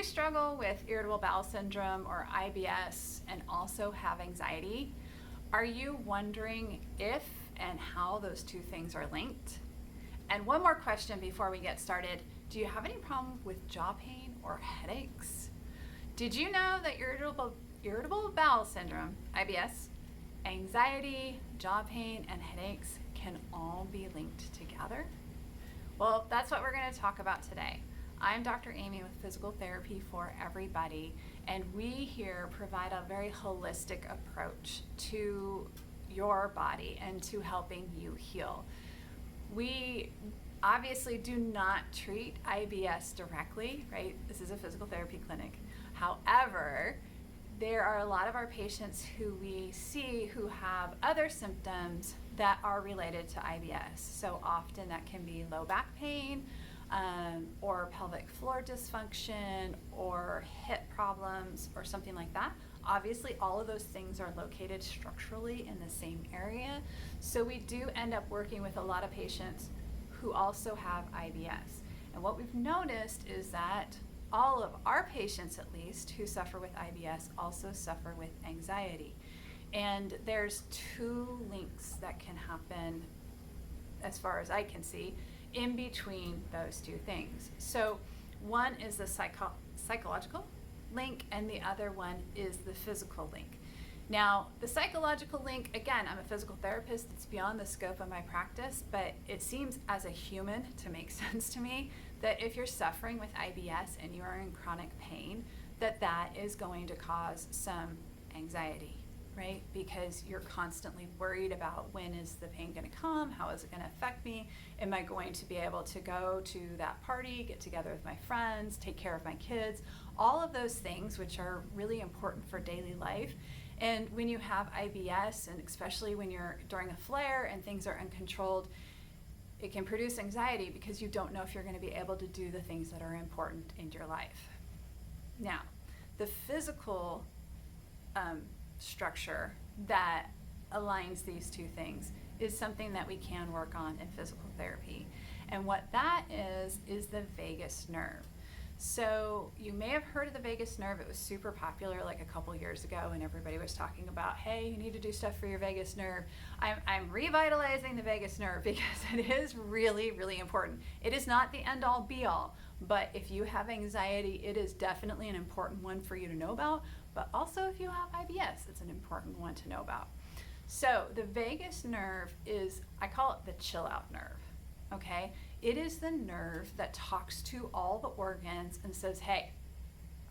you struggle with irritable bowel syndrome or IBS and also have anxiety, are you wondering if and how those two things are linked? And one more question before we get started. Do you have any problem with jaw pain or headaches? Did you know that irritable bowel syndrome, IBS, anxiety, jaw pain, and headaches can all be linked together? Well, that's what we're going to talk about today. I'm Dr. Amy with Physical Therapy for Everybody, and we here provide a very holistic approach to your body and to helping you heal. We obviously do not treat IBS directly, right? This is a physical therapy clinic. However, there are a lot of our patients who we see who have other symptoms that are related to IBS. So often that can be low back pain, or pelvic floor dysfunction, or hip problems, or something like that. Obviously, all of those things are located structurally in the same area. So we do end up working with a lot of patients who also have IBS. And what we've noticed is that all of our patients, at least, who suffer with IBS also suffer with anxiety. And there's two links that can happen, as far as I can see, in between those two things. So one is the psychological link, and the other one is the physical link. Now, the psychological link, again, I'm a physical therapist, it's beyond the scope of my practice, but it seems as a human to make sense to me that if you're suffering with IBS and you are in chronic pain, that is going to cause some anxiety, right? Because you're constantly worried about when is the pain going to come, how is it going to affect me, am I going to be able to go to that party, get together with my friends, take care of my kids, all of those things which are really important for daily life. And when you have IBS, and especially when you're during a flare and things are uncontrolled, it can produce anxiety because you don't know if you're going to be able to do the things that are important in your life. Now, the physical structure that aligns these two things is something that we can work on in physical therapy. And what that is the vagus nerve. So you may have heard of the vagus nerve. It was super popular like a couple years ago, and everybody was talking about, hey, you need to do stuff for your vagus nerve. I'm revitalizing the vagus nerve because it is really, really important. It is not the end all be all, but if you have anxiety, it is definitely an important one for you to know about. But also if you have IBS, it's an important one to know about. So the vagus nerve is, I call it the chill out nerve, okay? It is the nerve that talks to all the organs and says, hey,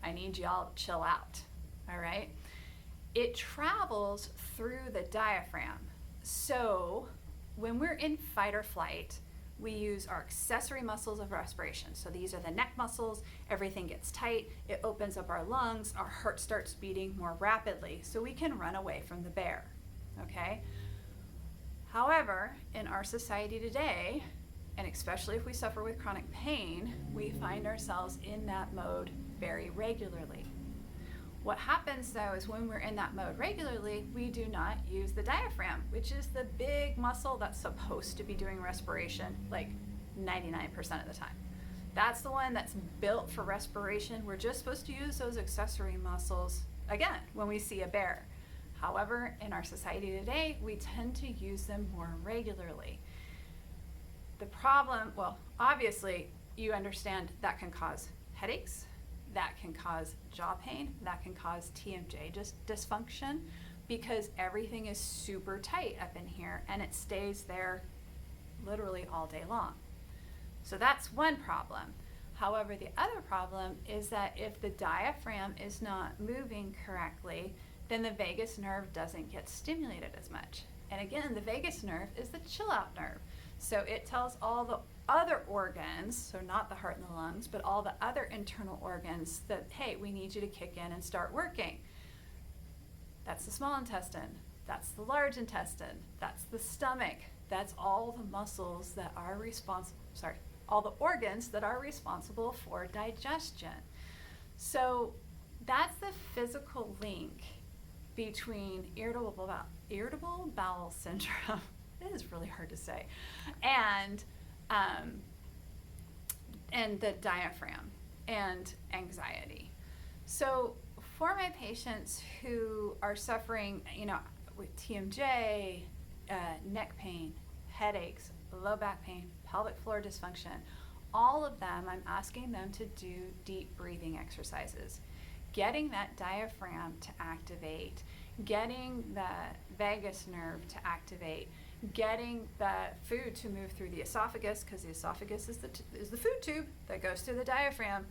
I need y'all to chill out, all right? It travels through the diaphragm. So when we're in fight or flight, we use our accessory muscles of respiration. So these are the neck muscles, everything gets tight, it opens up our lungs, our heart starts beating more rapidly, so we can run away from the bear, okay? However, in our society today, and especially if we suffer with chronic pain, we find ourselves in that mode very regularly. What happens though is when we're in that mode regularly, we do not use the diaphragm, which is the big muscle that's supposed to be doing respiration like 99% of the time. That's the one that's built for respiration. We're just supposed to use those accessory muscles, again, when we see a bear. However, in our society today, we tend to use them more regularly. The problem, well, obviously, you understand that can cause headaches, that can cause jaw pain, that can cause TMJ dysfunction, because everything is super tight up in here and it stays there literally all day long. So that's one problem. However, the other problem is that if the diaphragm is not moving correctly, then the vagus nerve doesn't get stimulated as much. And again, the vagus nerve is the chill out nerve. So it tells all the other organs, so not the heart and the lungs, but all the other internal organs that, hey, we need you to kick in and start working. That's the small intestine, that's the large intestine, that's the stomach, that's all the muscles that are all the organs that are responsible for digestion. So that's the physical link between irritable bowel syndrome, it is really hard to say, and the diaphragm. and anxiety. So for my patients who are suffering, with TMJ, neck pain, headaches, low back pain, pelvic floor dysfunction, all of them, I'm asking them to do deep breathing exercises, getting that diaphragm to activate, getting the vagus nerve to activate, getting the food to move through the esophagus, because the esophagus is the food tube that goes through the diaphragm,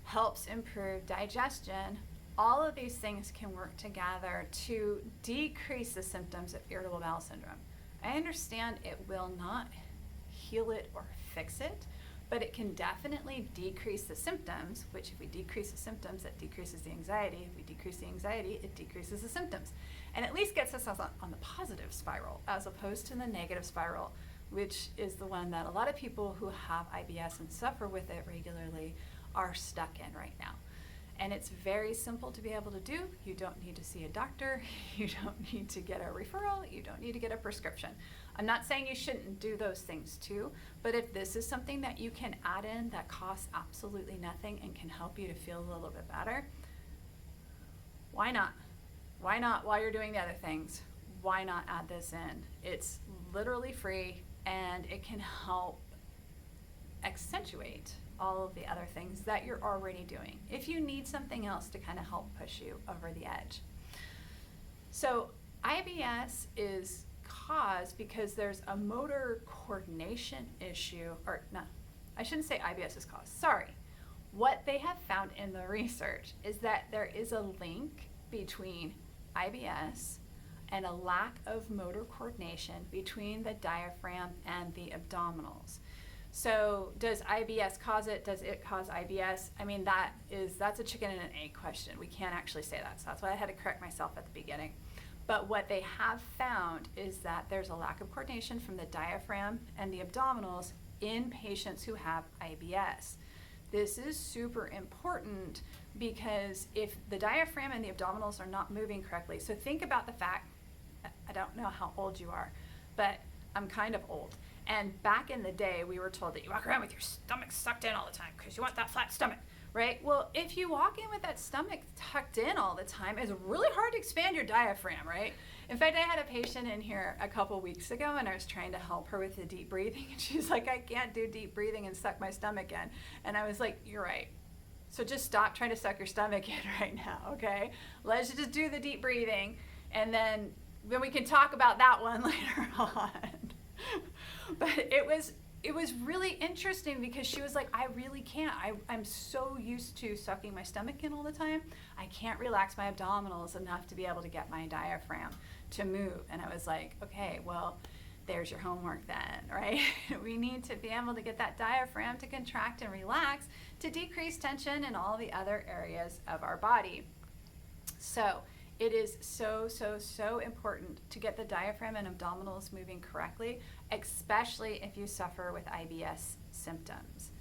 helps improve digestion. All of these things can work together to decrease the symptoms of irritable bowel syndrome. I understand it will not heal it or fix it, but it can definitely decrease the symptoms, which if we decrease the symptoms, that decreases the anxiety. If we decrease the anxiety, it decreases the symptoms. And at least gets us on the positive spiral as opposed to the negative spiral, which is the one that a lot of people who have IBS and suffer with it regularly are stuck in right now. And it's very simple to be able to do. You don't need to see a doctor. You don't need to get a referral. You don't need to get a prescription. I'm not saying you shouldn't do those things too, but if this is something that you can add in that costs absolutely nothing and can help you to feel a little bit better, why not? Why not while you're doing the other things? Why not add this in? It's literally free and it can help accentuate all of the other things that you're already doing if you need something else to kind of help push you over the edge. So IBS is caused because there's a motor coordination issue, or no, I shouldn't say IBS is caused, sorry. What they have found in the research is that there is a link between IBS and a lack of motor coordination between the diaphragm and the abdominals. So does IBS cause it? Does it cause IBS? I mean, that's a chicken and an egg question. We can't actually say that. So that's why I had to correct myself at the beginning. But what they have found is that there's a lack of coordination from the diaphragm and the abdominals in patients who have IBS. This is super important because if the diaphragm and the abdominals are not moving correctly, so think about the fact, I don't know how old you are, but I'm kind of old. And back in the day, we were told that you walk around with your stomach sucked in all the time because you want that flat stomach, right? Well, if you walk in with that stomach tucked in all the time, it's really hard to expand your diaphragm, right? In fact, I had a patient in here a couple weeks ago and I was trying to help her with the deep breathing. And she's like, I can't do deep breathing and suck my stomach in. And I was like, you're right. So just stop trying to suck your stomach in right now, okay? Let's just do the deep breathing and then we can talk about that one later on. But it was really interesting because she was like, I really can't. I'm so used to sucking my stomach in all the time. I can't relax my abdominals enough to be able to get my diaphragm to move. And I was like, okay, well, there's your homework then, right? We need to be able to get that diaphragm to contract and relax to decrease tension in all the other areas of our body. So it is so important to get the diaphragm and abdominals moving correctly, especially if you suffer with IBS symptoms.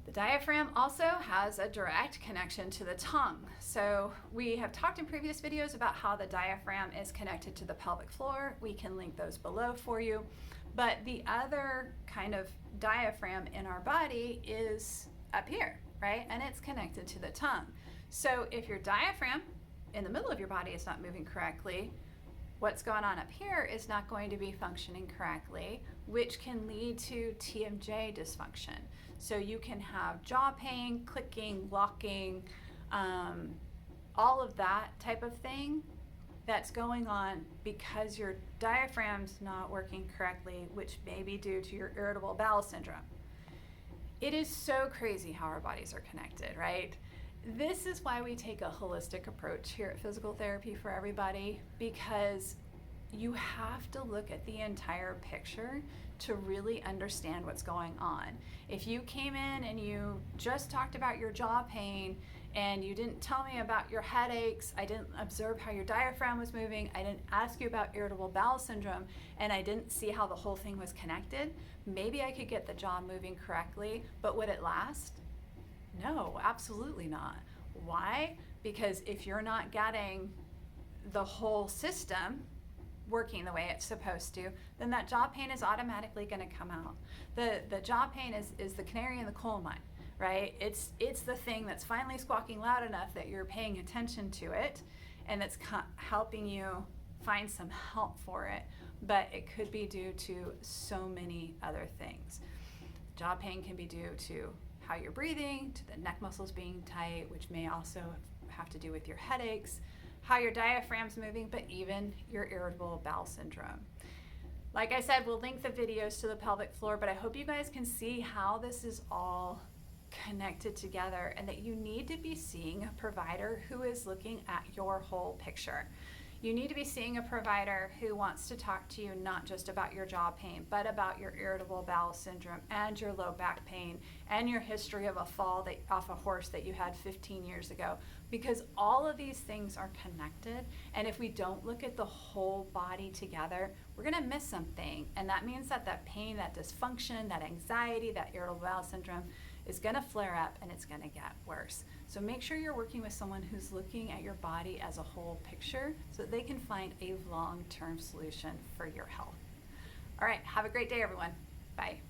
The diaphragm also has a direct connection to the tongue. So we have talked in previous videos about how the diaphragm is connected to the pelvic floor. We can link those below for you. But the other kind of diaphragm in our body is up here, right? And it's connected to the tongue. So if your diaphragm in the middle of your body is not moving correctly, what's going on up here is not going to be functioning correctly, which can lead to TMJ dysfunction. So you can have jaw pain, clicking, locking, all of that type of thing that's going on because your diaphragm's not working correctly, which may be due to your irritable bowel syndrome. It is so crazy how our bodies are connected, right? This is why we take a holistic approach here at Physical Therapy for Everybody, because you have to look at the entire picture to really understand what's going on. If you came in and you just talked about your jaw pain and you didn't tell me about your headaches, I didn't observe how your diaphragm was moving, I didn't ask you about irritable bowel syndrome, and I didn't see how the whole thing was connected, maybe I could get the jaw moving correctly, but would it last? No, absolutely not. Why? Because if you're not getting the whole system working the way it's supposed to, then that jaw pain is automatically going to come out. The jaw pain is the canary in the coal mine, right? It's the thing that's finally squawking loud enough that you're paying attention to it, and it's helping you find some help for it, but it could be due to so many other things. Jaw pain can be due to how you're breathing, to the neck muscles being tight, which may also have to do with your headaches, how your diaphragm's moving, but even your irritable bowel syndrome. Like I said, we'll link the videos to the pelvic floor, but I hope you guys can see how this is all connected together, and that you need to be seeing a provider who is looking at your whole picture. You need to be seeing a provider who wants to talk to you not just about your jaw pain, but about your irritable bowel syndrome and your low back pain and your history of a fall off a horse that you had 15 years ago, because all of these things are connected. And if we don't look at the whole body together, we're gonna miss something. And that means that that pain, that dysfunction, that anxiety, that irritable bowel syndrome is gonna flare up and it's gonna get worse. So make sure you're working with someone who's looking at your body as a whole picture so that they can find a long-term solution for your health. All right, have a great day, everyone. Bye.